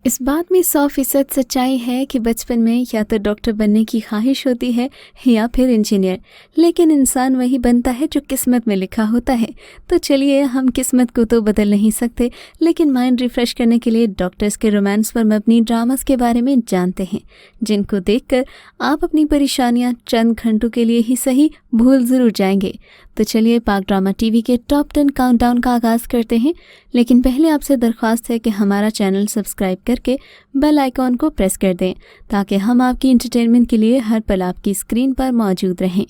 اس بات میں 100% سچائی ہے کہ بچپن میں یا تو ڈاکٹر بننے کی خواہش ہوتی ہے یا پھر انجینئر، لیکن انسان وہی بنتا ہے جو قسمت میں لکھا ہوتا ہے۔ تو چلیے، ہم قسمت کو تو بدل نہیں سکتے، لیکن مائنڈ ریفریش کرنے کے لیے ڈاکٹرز کے رومانس پر مبنی ڈراماز کے بارے میں جانتے ہیں، جن کو دیکھ کر آپ اپنی پریشانیاں چند گھنٹوں کے لیے ہی صحیح بھول ضرور جائیں گے۔ تو چلیے، پاک ڈرامہ ٹی وی کے ٹاپ 10 کاؤنٹ ڈاؤن کا آغاز کرتے ہیں، لیکن پہلے آپ سے درخواست ہے کہ ہمارا چینل سبسکرائب کر کے بیل آئیکن کو پریس کر دیں تاکہ ہم آپ کی انٹرٹینمنٹ کے لیے ہر پل آپ کی اسکرین پر موجود رہیں۔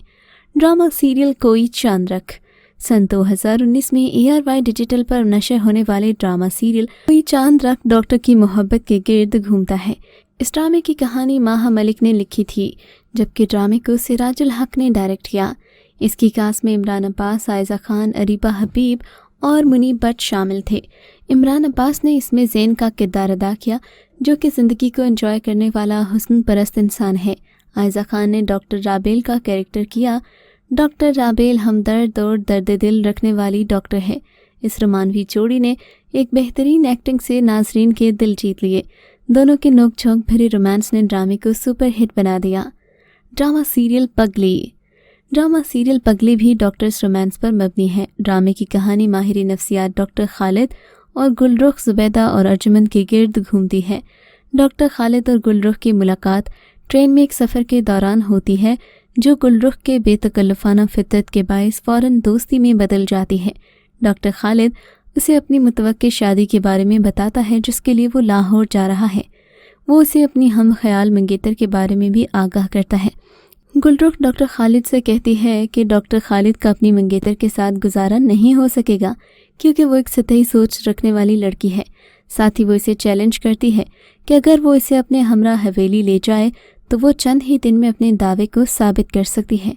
ڈرامہ سیریل کوئی چاند رکھ۔ سن 2019 میں ARY ڈیجیٹل پر نشر ہونے والے ڈرامہ سیریل کوئی چاند رکھ ڈاکٹر کی محبت کے گرد گھومتا ہے۔ اس ڈرامے کی کہانی ماہا ملک نے لکھی تھی، جبکہ ڈرامے کو سراج الحق نے ڈائریکٹ کیا۔ اس کی کاسٹ میں عمران عباس، عائزہ خان، اریبہ حبیب اور منیب بٹ شامل تھے۔ عمران عباس نے اس میں زین کا کردار ادا کیا، جو کہ زندگی کو انجوائے کرنے والا حسن پرست انسان ہے۔ عائزہ خان نے ڈاکٹر رابیل کا کریکٹر کیا۔ ڈاکٹر رابیل ہمدرد اور درد دل رکھنے والی ڈاکٹر ہے۔ اس رومانوی جوڑی نے ایک بہترین ایکٹنگ سے ناظرین کے دل جیت لیے۔ دونوں کے نوک جھونک بھرے رومانس نے ڈرامے کو سپر ہٹ بنا دیا۔ Drama serial Pagli. Drama serial Pagli بھی ڈاکٹرز رومانس پر مبنی ہے۔ ڈرامے کی کہانی ماہر نفسیات ڈاکٹر خالد اور گلرخ زبیدہ اور ارجمند کے گرد گھومتی ہے۔ ڈاکٹر خالد اور گلرخ کی ملاقات ٹرین میں ایک سفر کے دوران ہوتی ہے، جو گلرخ کے بے تکلفانہ فطرت کے باعث فوراً دوستی میں بدل جاتی ہے۔ ڈاکٹر خالد اسے اپنی متوقع شادی کے بارے میں بتاتا ہے، جس کے لیے وہ لاہور جا رہا ہے۔ وہ اسے اپنی ہم خیال منگیتر کے بارے میں بھی آگاہ کرتا ہے۔ گلرخ ڈاکٹر خالد سے کہتی ہے کہ ڈاکٹر خالد کا اپنی منگیتر کے ساتھ گزارا نہیں ہو سکے گا، کیونکہ وہ ایک سطحی سوچ رکھنے والی لڑکی ہے۔ ساتھ ہی وہ اسے چیلنج کرتی ہے کہ اگر وہ اسے اپنے ہمراہ حویلی لے جائے تو وہ چند ہی دن میں اپنے دعوے کو ثابت کر سکتی ہے۔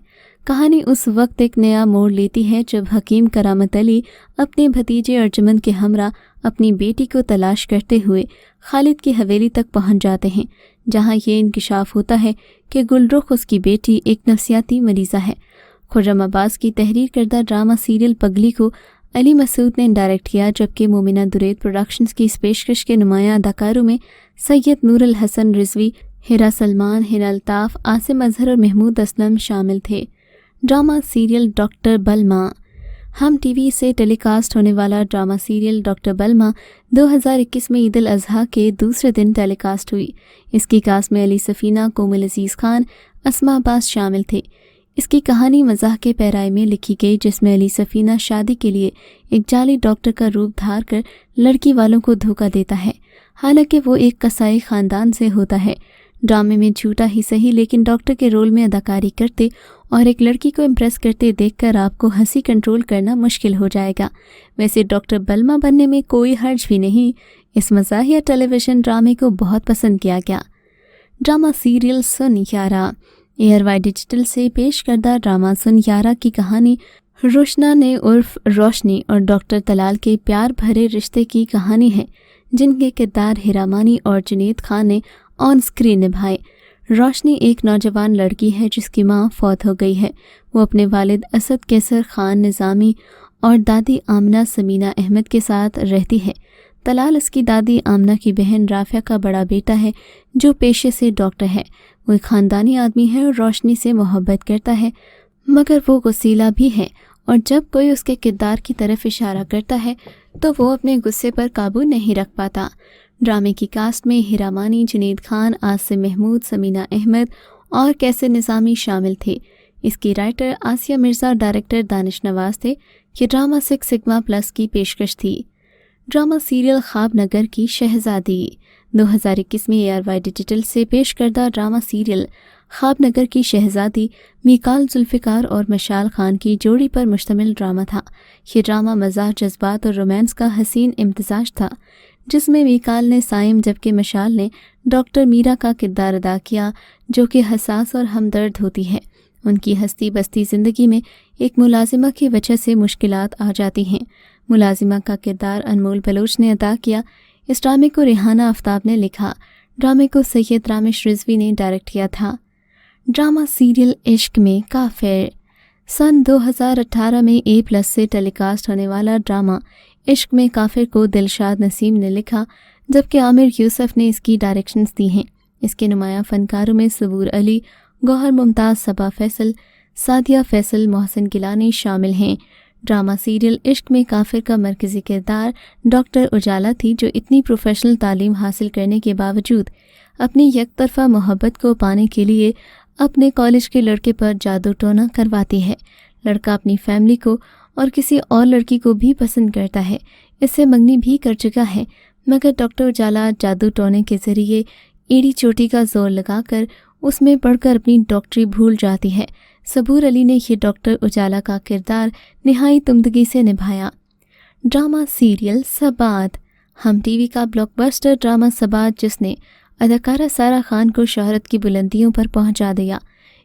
کہانی اس وقت ایک نیا موڑ لیتی ہے جب حکیم کرامت علی اپنے بھتیجے ارجمند کے ہمراہ اپنی بیٹی کو تلاش کرتے ہوئے خالد کی حویلی تک پہنچ جاتے ہیں، جہاں یہ انکشاف ہوتا ہے کہ گلرخ اس کی بیٹی ایک نفسیاتی مریضہ ہے۔ خرم عباس کی تحریر کردہ ڈرامہ سیریل پگلی کو علی مسعود نے ڈائریکٹ کیا، جبکہ مومنہ درید پروڈکشنز کی اس پیشکش کے نمایاں اداکاروں میں سید نور الحسن رضوی، ہیرا سلمان، ہنا الطاف، عاصم اظہر اور محمود اسلم شامل تھے۔ Drama serial doctor Balma. Hum T وی سے ٹیلی کاسٹ ہونے والا ڈرامہ سیریل ڈاکٹر بلما 2021 میں عید الاضحیٰ کے دوسرے دن ٹیلی کاسٹ ہوئی۔ اس کی کاسٹ میں علی سفینہ، کومل عزیز خان، اسما عباس شامل تھے۔ اس کی کہانی مزاح کے پیرائے میں لکھی گئی، جس میں علی سفینہ شادی کے لیے ایک جعلی ڈاکٹر کا روپ دھار کر لڑکی والوں کو دھوکہ دیتا ہے، حالانکہ وہ ایک قصائی خاندان سے ہوتا ہے۔ ڈرامے میں جھوٹا ہی صحیح لیکن ڈاکٹر کے رول میں اداکاری کرتے اور ایک لڑکی کو امپریس کرتے دیکھ کر آپ کو ہنسی کنٹرول کرنا مشکل ہو جائے گا۔ ویسے ڈاکٹر بلما بننے میں کوئی حرج بھی نہیں۔ اس مزاحیہ ٹیلی ویژن ڈرامے کو بہت پسند کیا گیا۔ ڈرامہ سیریل سن یارا۔ ARY ڈیجیٹل سے پیش کردہ ڈرامہ سن یارا کی کہانی روشنا نے عرف روشنی اور ڈاکٹر طلال کے پیار بھرے رشتے کی کہانی ہے، جن کے کردار ہیرامانی اور جنید خان نے آن اسکرین نبھائے۔ روشنی ایک نوجوان لڑکی ہے جس کی ماں فوت ہو گئی ہے۔ وہ اپنے والد اسد کیسر خان نظامی اور دادی آمنہ سمینہ احمد کے ساتھ رہتی ہے۔ طلال اس کی دادی آمنہ کی بہن رافعہ کا بڑا بیٹا ہے، جو پیشے سے ڈاکٹر ہے۔ وہ ایک خاندانی آدمی ہے اور روشنی سے محبت کرتا ہے، مگر وہ غصیلا بھی ہے، اور جب کوئی اس کے کردار کی طرف اشارہ کرتا ہے تو وہ اپنے غصے پر قابو نہیں رکھ پاتا۔ ڈرامے کی کاسٹ میں ہیرامانی، جنید خان، عاصم محمود، سمینہ احمد اور کیسر نظامی شامل تھے۔ اس کی رائٹر آسیہ مرزا، ڈائریکٹر دانش نواز تھے۔ یہ ڈرامہ 6 سگما پلس کی پیشکش تھی۔ ڈرامہ سیریل خواب نگر کی شہزادی۔ 2021 میں ARY ڈیجیٹل سے پیش کردہ ڈرامہ سیریل خواب نگر کی شہزادی میکال ذوالفقار اور مشال خان کی جوڑی پر مشتمل ڈرامہ تھا۔ یہ ڈرامہ مزاح، جذبات اور رومانس کا حسین امتزاج تھا، جس میں میکال نے سائم جبکہ مشال نے ڈاکٹر میرا کا کردار ادا کیا، جو کہ حساس اور ہمدرد ہوتی ہے۔ ان کی ہستی بستی زندگی میں ایک ملازمہ کی وجہ سے مشکلات آ جاتی ہیں۔ ملازمہ کا کردار انمول بلوچ نے ادا کیا۔ اس ڈرامے کو ریحانہ آفتاب نے لکھا۔ ڈرامے کو سید رامش رضوی نے ڈائریکٹ کیا تھا۔ ڈرامہ سیریل عشق میں کافر۔ سن 2018 میں A+ سے ٹیلی کاسٹ ہونے والا ڈرامہ عشق میں کافر کو دلشاد نسیم نے لکھا، جبکہ عامر یوسف نے اس کی ڈائریکشنز دی ہیں۔ اس کے نمایاں فنکاروں میں صبور علی، گوہر ممتاز، صبا فیصل، سعدیہ فیصل، محسن گیلانی شامل ہیں۔ ڈرامہ سیریل عشق میں کافر کا مرکزی کردار ڈاکٹر اجالا تھی، جو اتنی پروفیشنل تعلیم حاصل کرنے کے باوجود اپنی یک طرفہ محبت کو پانے کے لیے اپنے کالج کے لڑکے پر جادو ٹونا کرواتی ہے۔ لڑکا اپنی فیملی کو اور کسی اور لڑکی کو بھی پسند کرتا ہے، اس سے منگنی بھی کر چکا ہے، مگر ڈاکٹر اجالا جادو ٹونے کے ذریعے ایڑی چوٹی کا زور لگا کر اس میں پڑھ کر اپنی ڈاکٹری بھول جاتی ہے۔ صبور علی نے یہ ڈاکٹر اجالا کا کردار نہایت عمدگی سے نبھایا۔ ڈرامہ سیریل سبات، ہم ٹی وی کا بلاک بسٹر ڈرامہ سبات، جس نے اداکارہ سارہ خان کو شہرت کی بلندیوں پر پہنچا دیا۔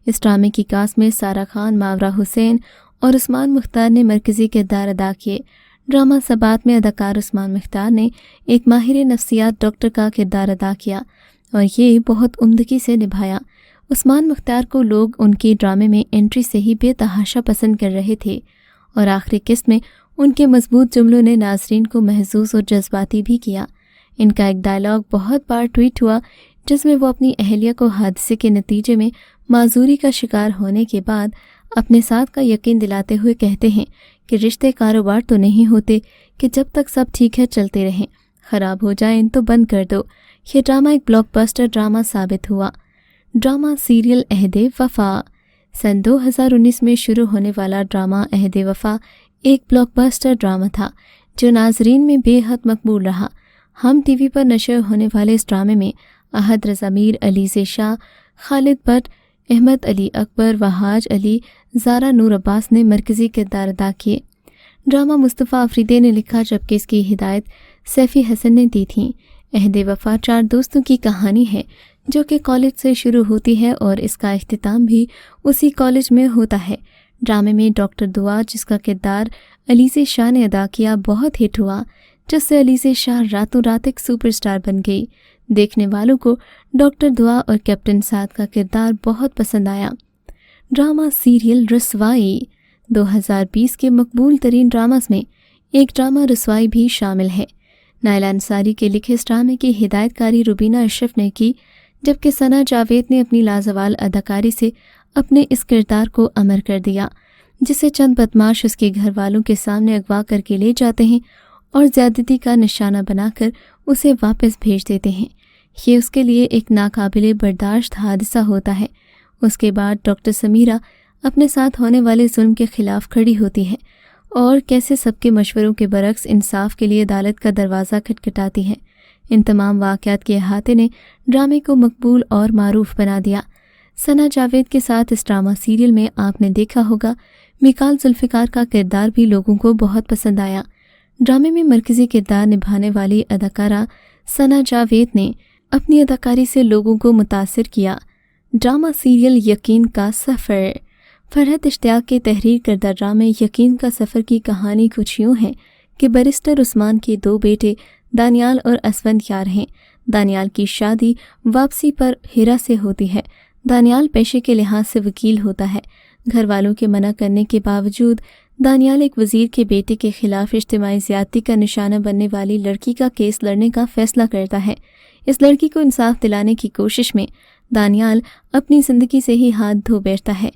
اس ڈرامے کی کاسٹ میں سارہ خان، ماورا حسین اور عثمان مختار نے مرکزی کردار ادا کیے۔ ڈرامہ سبات میں اداکار عثمان مختار نے ایک ماہر نفسیات ڈاکٹر کا کردار ادا کیا اور یہ بہت عمدگی سے نبھایا۔ عثمان مختار کو لوگ ان کی ڈرامے میں انٹری سے ہی بے تحاشا پسند کر رہے تھے اور آخری قسط میں ان کے مضبوط جملوں نے ناظرین کو محظوظ اور جذباتی بھی کیا۔ ان کا ایک ڈائلاگ بہت بار ٹویٹ ہوا جس میں وہ اپنی اہلیہ کو حادثے کے نتیجے میں معذوری کا شکار ہونے کے بعد اپنے ساتھ کا یقین دلاتے ہوئے کہتے ہیں کہ رشتے کاروبار تو نہیں ہوتے کہ جب تک سب ٹھیک ہے چلتے رہیں، خراب ہو جائیں تو بند کر دو۔ یہ ڈرامہ ایک بلاک بسٹر ڈرامہ ثابت ہوا۔ ڈرامہ سیریل عہد وفا، سن 2019 میں شروع ہونے والا ڈرامہ عہد وفا ایک بلاک بسٹر ڈرامہ تھا جو ناظرین میں بے حد مقبول رہا۔ ہم ٹی وی پر نشر ہونے والے اس ڈرامے میں احد رضا میر، علیزے شاہ، خالد بٹ، احمد علی اکبر، وہاج علی، زارا نور عباس نے مرکزی کردار ادا کیے۔ ڈرامہ مصطفیٰ افریدی نے لکھا جبکہ اس کی ہدایت سیفی حسن نے دی تھی۔ عہد وفا 4 دوستوں کی کہانی ہے جو کہ کالج سے شروع ہوتی ہے اور اس کا اختتام بھی اسی کالج میں ہوتا ہے۔ ڈرامے میں ڈاکٹر دعا، جس کا کردار علیزے شاہ نے ادا کیا، بہت ہٹ ہوا، جس سے علیزے شاہ راتوں رات ایک سپر سٹار بن گئی۔ دیکھنے والوں کو ڈاکٹر دعا اور کیپٹن سعد کا کردار بہت پسند آیا۔ ڈرامہ سیریل رسوائی، 2020 کے مقبول ترین ڈراماز میں ایک ڈرامہ رسوائی بھی شامل ہے۔ نائلہ انصاری کے لکھے اس ڈرامے کی ہدایت کاری روبینہ اشرف نے کی، جبکہ ثنا جاوید نے اپنی لازوال اداکاری سے اپنے اس کردار کو امر کر دیا، جسے چند بدماش اس کے گھر والوں کے سامنے اغوا کر کے لے جاتے ہیں اور زیادتی کا نشانہ بنا کر اسے واپس بھیج دیتے ہیں۔ یہ اس کے لیے ایک ناقابل برداشت حادثہ ہوتا ہے۔ اس کے بعد ڈاکٹر سمیرہ اپنے ساتھ ہونے والے ظلم کے خلاف کھڑی ہوتی ہے اور کیسے سب کے مشوروں کے برعکس انصاف کے لیے عدالت کا دروازہ کھٹکھٹاتی ہے۔ ان تمام واقعات کے احاطے نے ڈرامے کو مقبول اور معروف بنا دیا۔ ثنا جاوید کے ساتھ اس ڈرامہ سیریل میں آپ نے دیکھا ہوگا میکال ذوالفقار کا کردار بھی لوگوں کو بہت پسند آیا۔ ڈرامے میں مرکزی کردار نبھانے والی اداکارہ ثنا جاوید نے اپنی اداکاری سے لوگوں کو متاثر کیا۔ ڈرامہ سیریل یقین کا سفر، فرحت اشتیاق کے تحریر کردہ ڈرامے یقین کا سفر کی کہانی کچھ یوں ہے کہ بیرسٹر عثمان کے 2 بیٹے دانیال اور اسفندیار ہیں۔ دانیال کی شادی واپسی پر ہیرا سے ہوتی ہے۔ دانیال پیشے کے لحاظ سے وکیل ہوتا ہے۔ گھر والوں کے منع کرنے کے باوجود دانیال ایک وزیر کے بیٹے کے خلاف اجتماعی زیادتی کا نشانہ بننے والی لڑکی کا کیس لڑنے کا فیصلہ کرتا ہے۔ اس لڑکی کو انصاف دلانے کی کوشش میں دانیال اپنی زندگی سے ہی ہاتھ دھو بیٹھتا ہے۔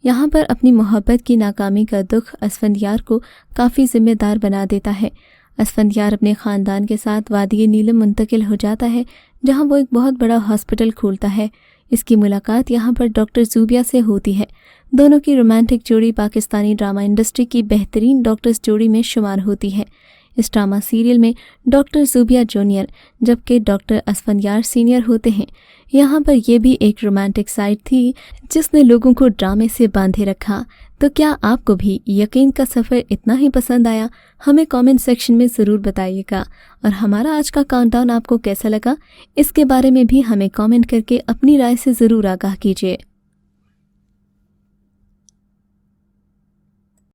یہاں پر اپنی محبت کی ناکامی کا دکھ اسفندیار کو کافی ذمہ دار بنا دیتا ہے۔ اسفندیار اپنے خاندان کے ساتھ وادی نیلم منتقل ہو جاتا ہے، جہاں وہ ایک بہت بڑا ہاسپٹل کھولتا ہے۔ اس کی ملاقات یہاں پر ڈاکٹر زوبیہ سے ہوتی ہے۔ دونوں کی رومانٹک جوڑی پاکستانی ڈرامہ انڈسٹری کی بہترین ڈاکٹرز جوڑی میں شمار ہوتی ہے۔ اس ڈرامہ سیریل میں ڈاکٹر زوبیہ جونیئر جبکہ ڈاکٹر اسفندیار سینئر ہوتے ہیں۔ یہاں پر یہ بھی ایک رومانٹک سائڈ تھی جس نے لوگوں کو ڈرامے سے باندھے رکھا۔ تو کیا آپ کو بھی یقین کا سفر اتنا ہی پسند آیا؟ ہمیں کامنٹ سیکشن میں ضرور بتائیے گا، اور ہمارا آج کا کاؤنٹ ڈاؤن آپ کو کیسا لگا اس کے بارے میں بھی ہمیں کامنٹ کر کے اپنی رائے سے ضرور آگاہ کیجیے۔